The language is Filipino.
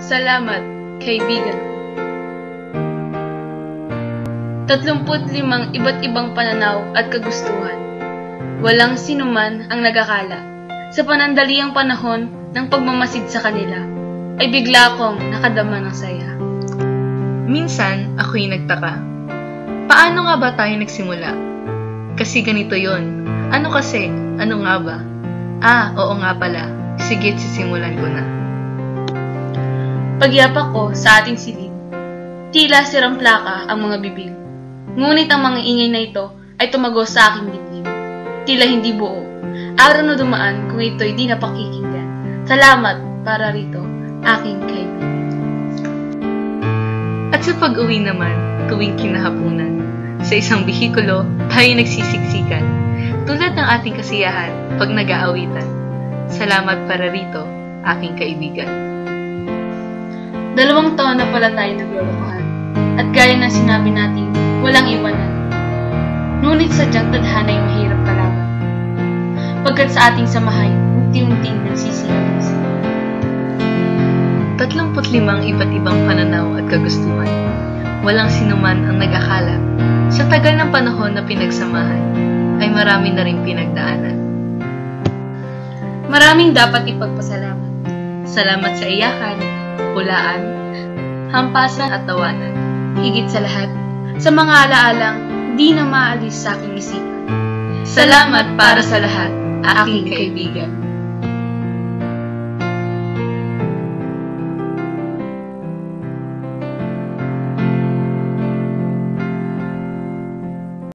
Salamat, kaibigan ko. 35 iba't ibang pananaw at kagustuhan. Walang sinuman ang nag-akala. Sa panandaliang panahon ng pagmamasid sa kanila, ay bigla akong nakadama ng saya. Minsan, ako'y nagtaka. Paano nga ba tayo nagsimula? Kasi ganito yon. Ano kasi? Ano nga ba? Oo nga pala. Sige, sisimulan ko na. Pagyapak ko sa ating silid, tila sirang plaka ang mga bibig. Ngunit ang mga ingay na ito ay tumagos sa aking dibdib. Tila hindi buo. Araw na dumaan kung ito'y di napakikinggan. Salamat para rito, aking kaibigan. At sa pag-uwi naman, tuwing kinahapunan, sa isang bihikulo, tayo nagsisiksikan. Tulad ng ating kasiyahan pag nag-aawitan. Salamat para rito, aking kaibigan. 2 taon na pala tayo naglolokohan. At gaya ng sinabi natin, walang iwanan. Ngunit sadyang tadhana ay mahirap kalaban. Pagkat sa ating samahay, unti-unting nagsisilamas. 35 iba't ibang pananaw at kagustuhan. Walang sinuman ang nag-akala. Sa tagal ng panahon na pinagsamahan, ay marami na rin pinagdaanan. Maraming dapat ipagpasalamat. Salamat sa iyakan, hulaan, hampasan at tawanan. Higit sa lahat, sa mga alaalang di na maalis sa aking isipan. Salamat para sa lahat, aking kaibigan.